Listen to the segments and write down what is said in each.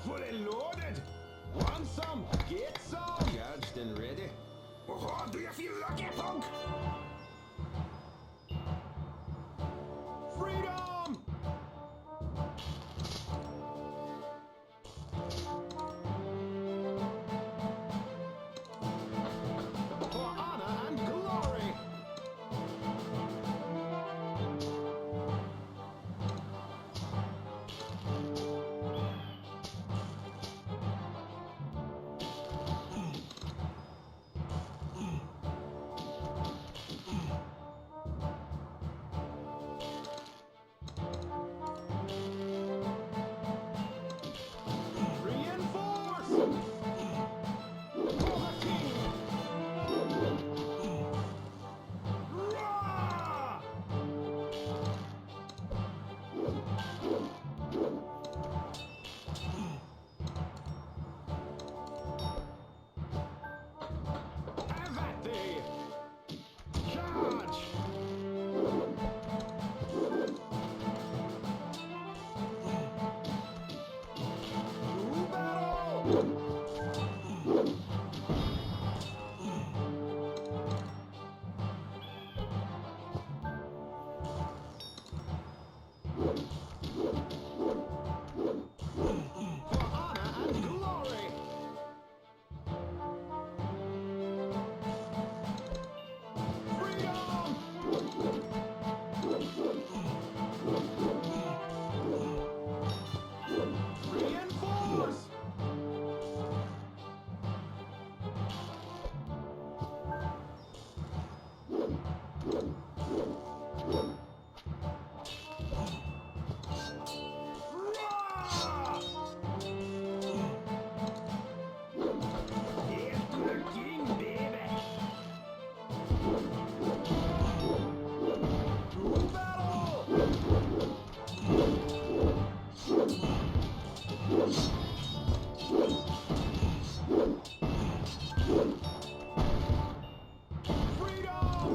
Fully loaded. Want some? Get some. Charged and ready. Oh, do you feel lucky, punk? Freedom! For honor and glory! Reinforce! For the king! Rah! Have at thee! Charge! To battle! For honor and glory! Freedom! Reinforce! Rah! Here's to the king, baby! To battle! Freedom!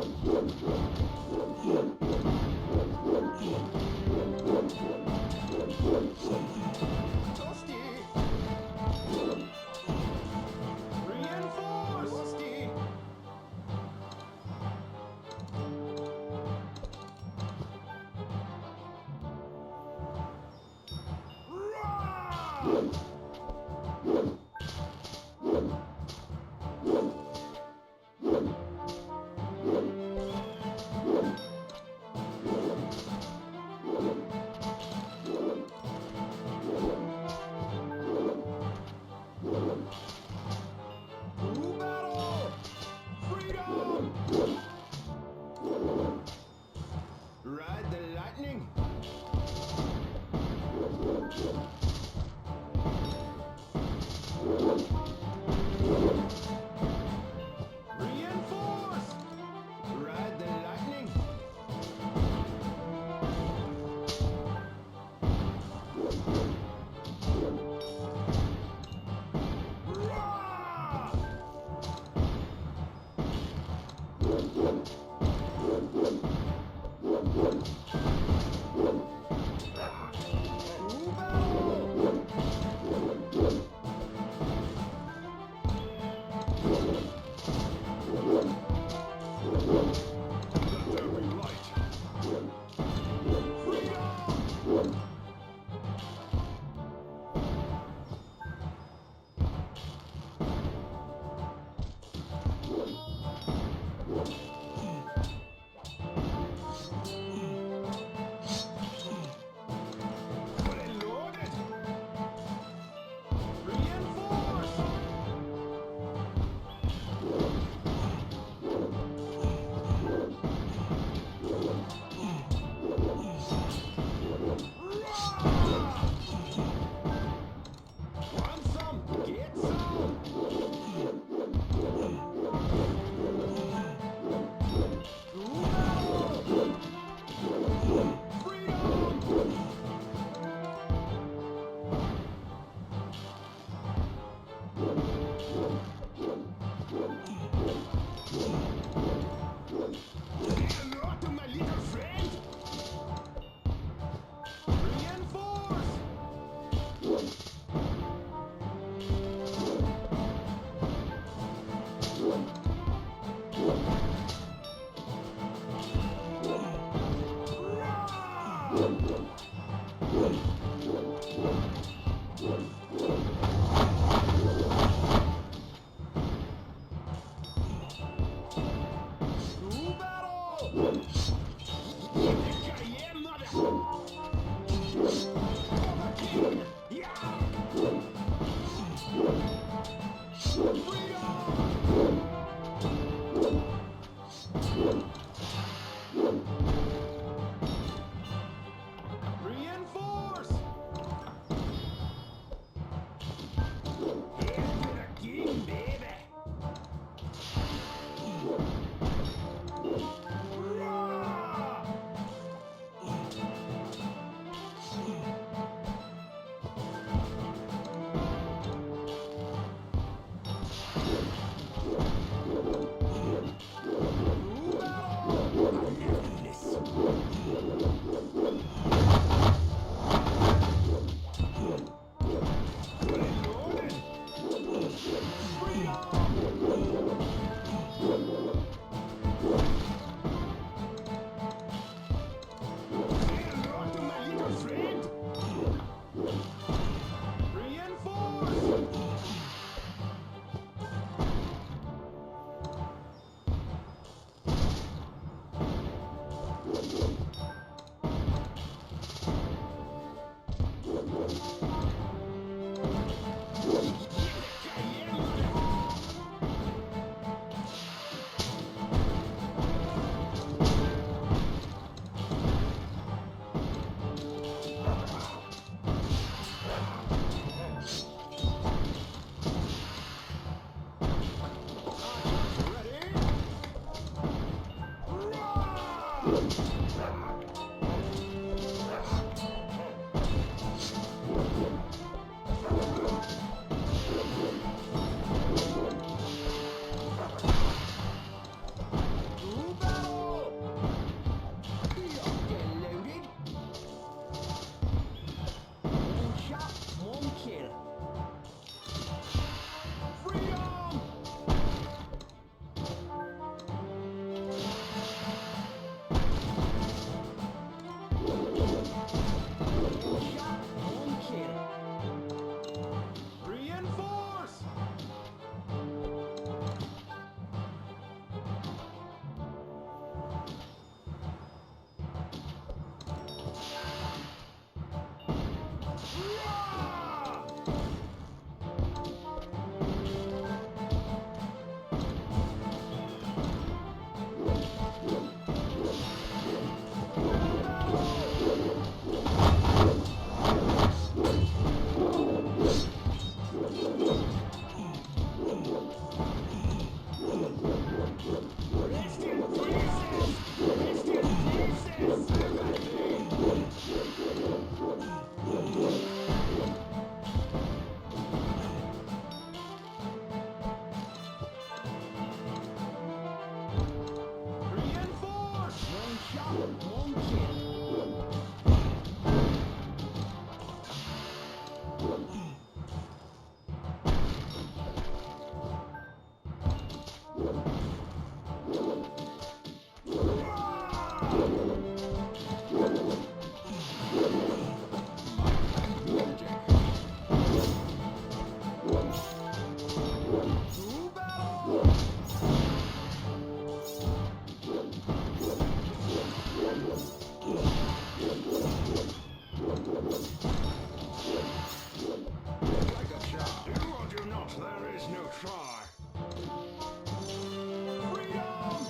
Toasty! Reinforce! Toasty! Rah! To battle! Freedom! Ride the lightning! Reinforce! Hit it again, baby! Hurrah! To battle! Reloaded! Say hello to my little friend! Reinforce! To battle! Get loaded! One shot, one kill. Freedom! One shot, one kill. Reinforce! Hurrah! Rest in pieces! Rest in pieces! Reinforce! One shot, one kill. To battle! Like a shot. Do or do not, there is no try. Freedom!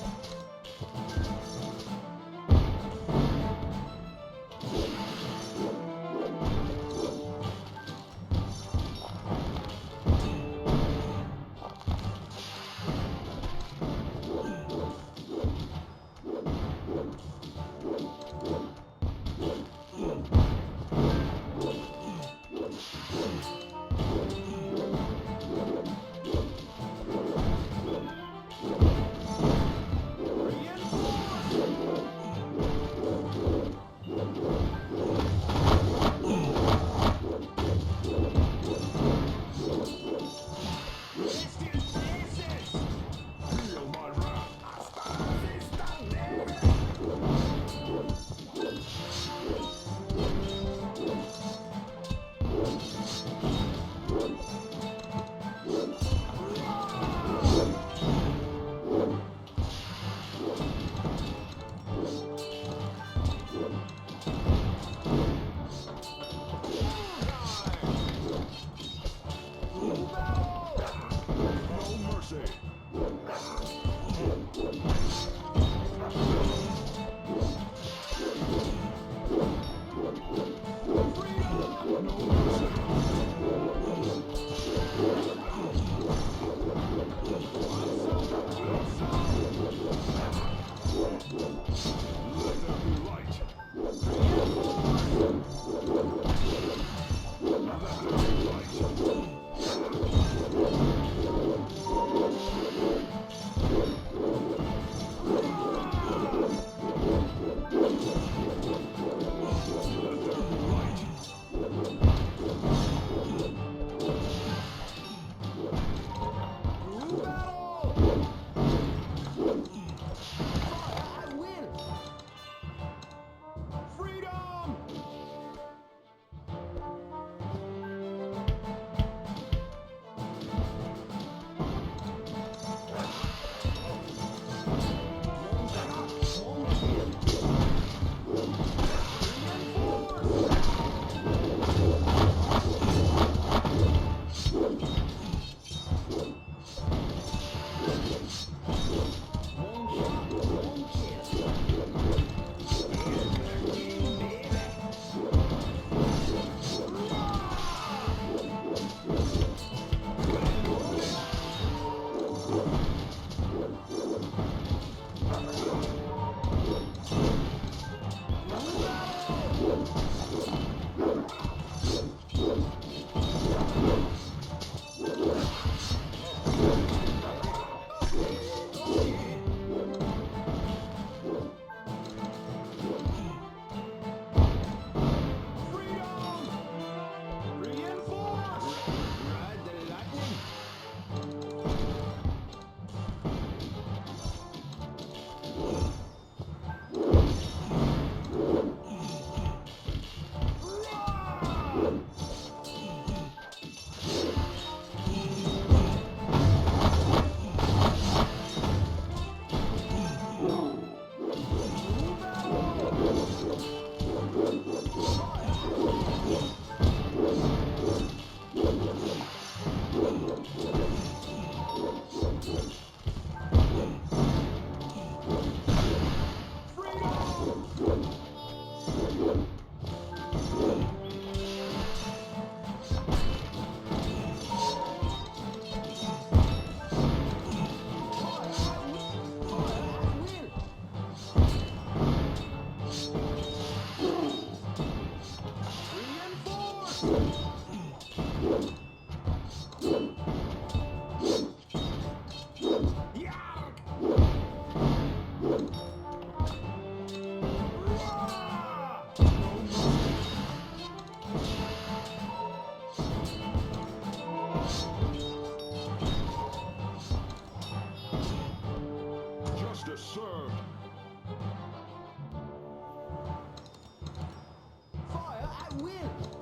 Fire at will!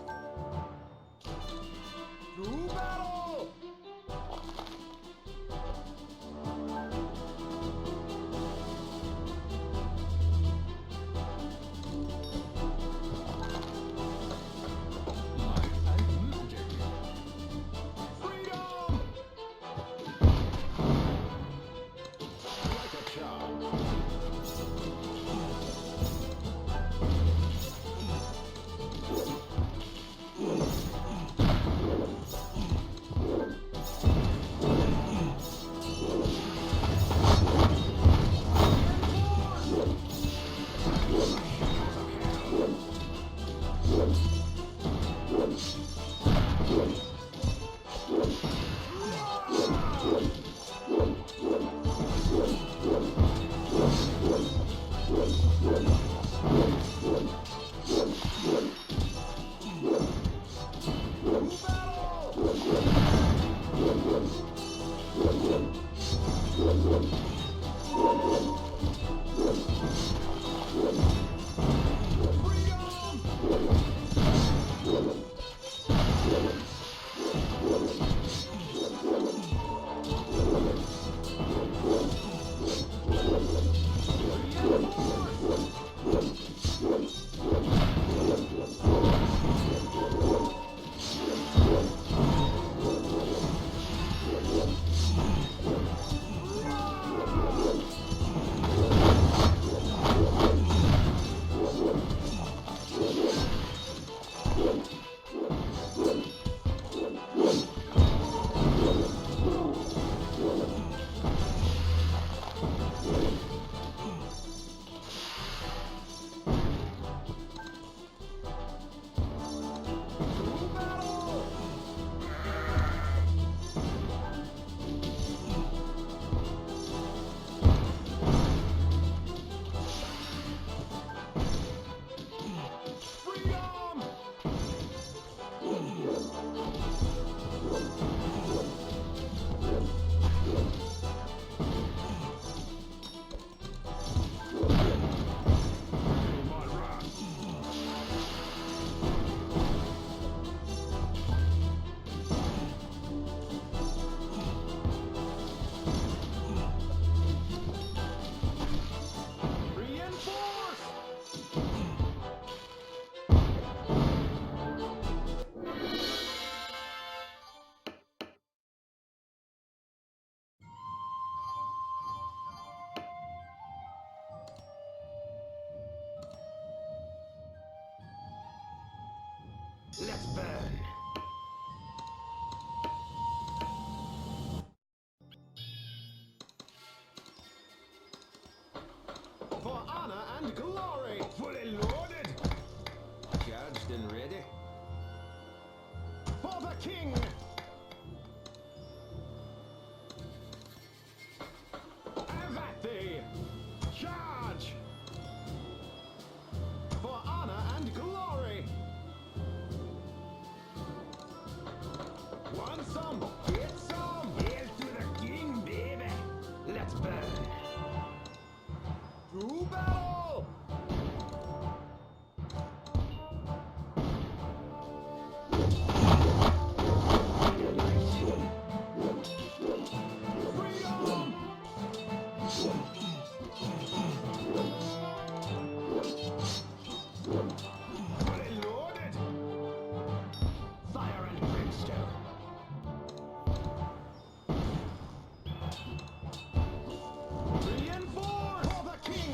Let's burn. For honor and glory. Fully loaded. Charged and ready. For the king. Have at thee. Charge. For honor and glory. Want some? Get some. Hail to the king, baby. Let's burn. To battle! Freedom! Fully loaded! Fire and brimstone! Reinforce! For the king!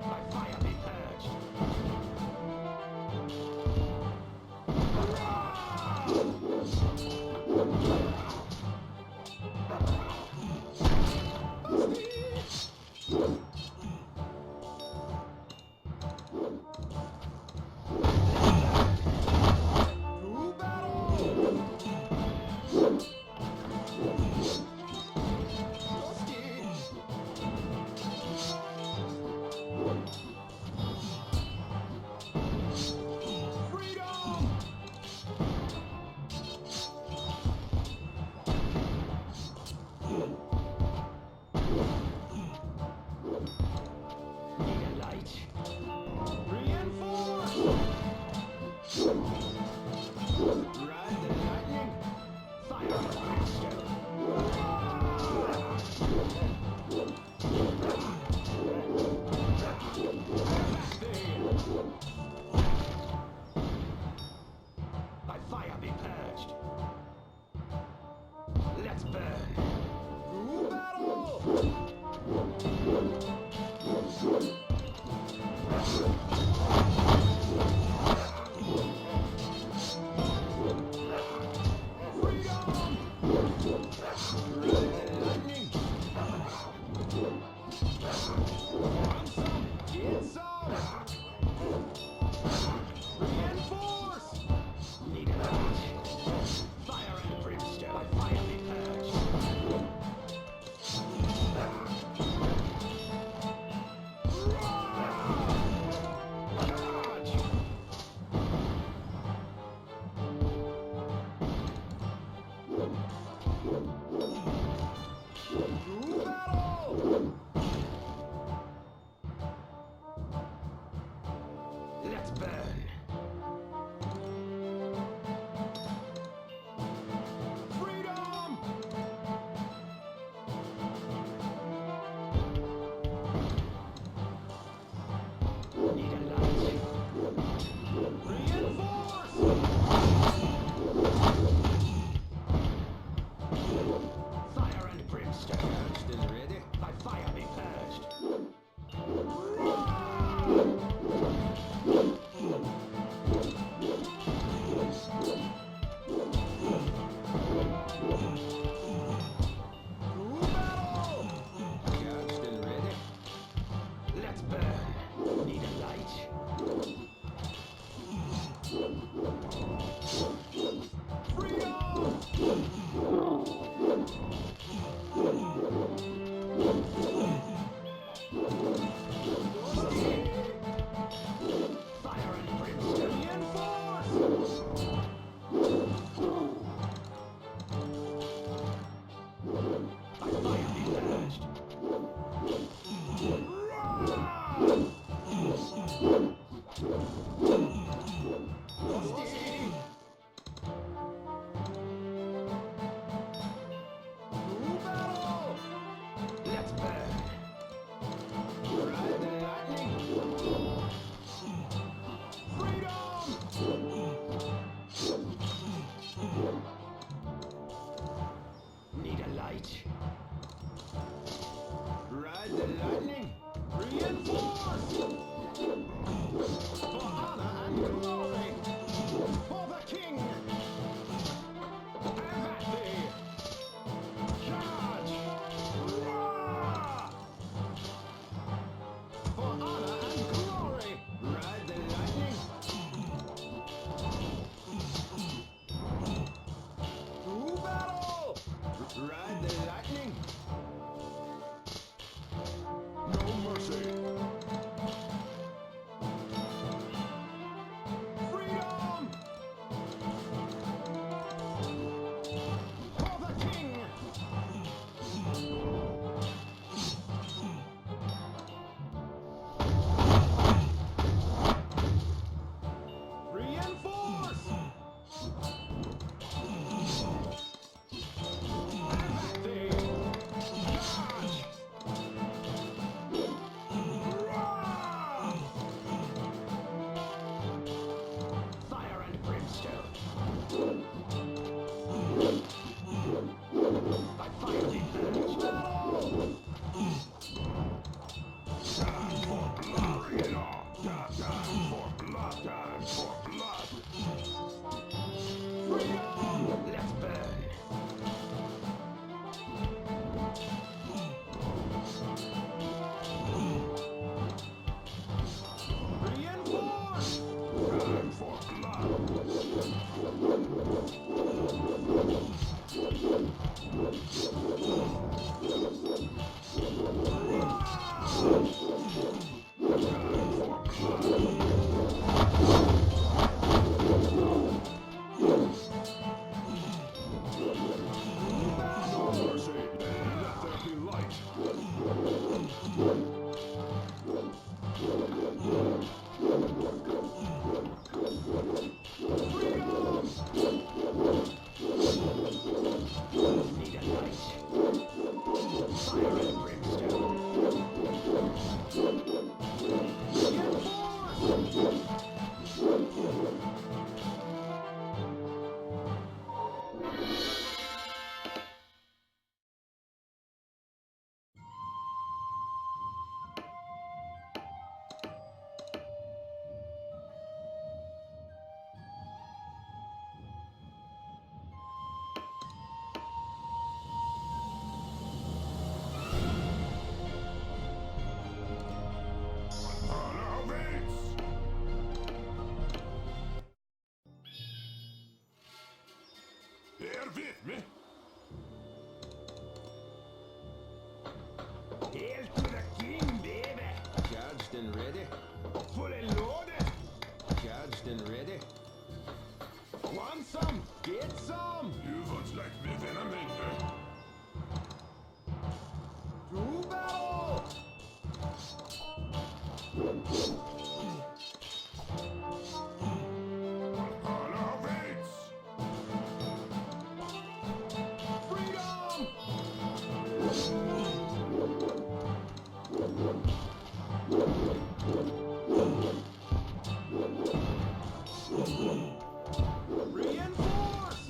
By fire be purged! To battle! Freedom! Need a light. Reinforce! Ride the lightning. Fire and brimstone. By fire be purged. Let's burn. To battle! Freedom! Ride the lightning. Want some? Get some! Reinforce! Need a light. Fire and brimstone. By fire be purged. Charge! To battle! Ride the lightning. Reinforce. For honor and glory. For the king. And at thee. Charge. Roar. For honor and glory. Ride the lightning. To battle. Ride the lightning. No mercy. Freedom! For the king! Reinforce! And at thee! Charge! Roar! Fire and brimstone. I fight thee battle. Time for blood. Bring it on. Time for blood. Time for blood. Freedom! Let's burn. Reinforce! Time for blood. Mercy, let there be light. Freedom! Need a light. Fire and brimstone. With me. Hail to the king, baby! Charged and ready. Fully loaded. Charged and ready. Want some? Get some! You want like me when I'm angry. To battle! Honor waits! Freedom! Reinforce!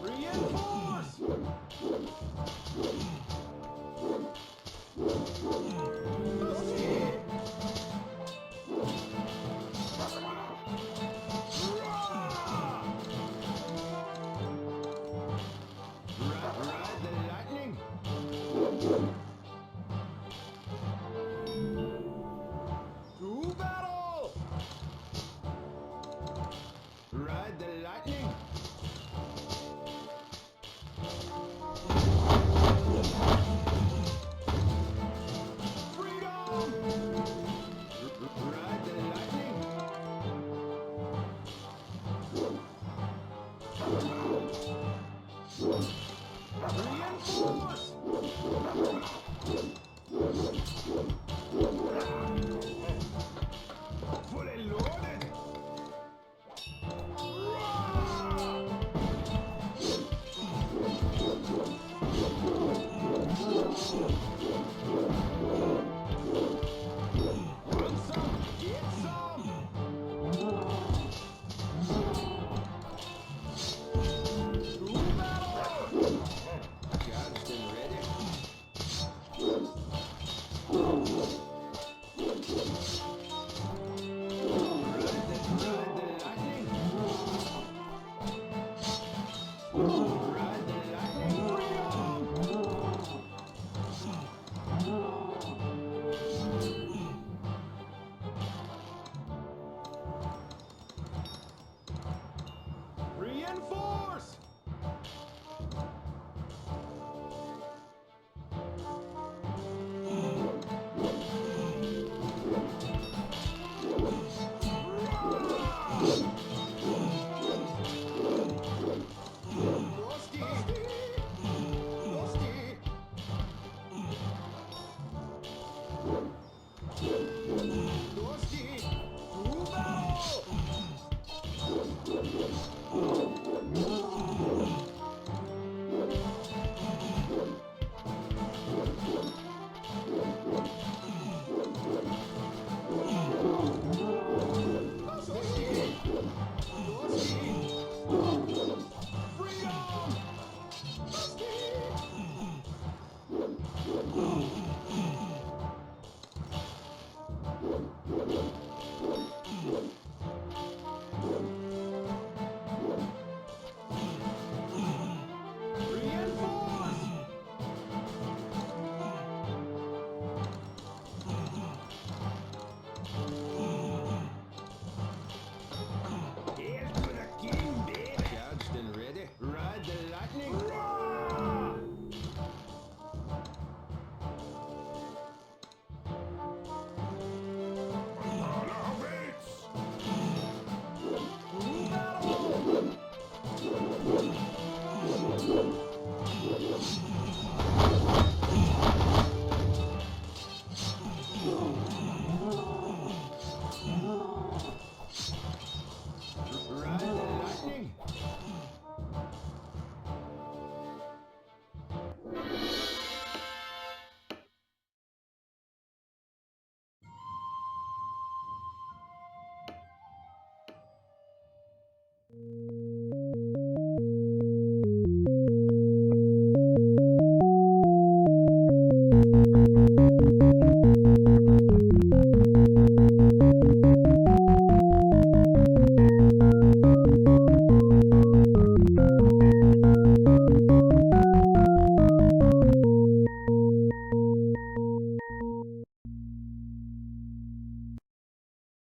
Reinforce! Ride the lightning! To battle! Ride the lightning! Freedom! Ride the lightning! Reinforce! Fully loaded! Want some? Get some! To battle! Charged and ready. Ride the lightning! Ride the lightning! Freedom! Reinforce! Doski! Doski! Doski! To battle! Doski! Doski! Freedom! Reinforce! Here's to the king, baby! Charged and ready. Ride the lightning! Roar! All awaits! To battle! Ride the lightning!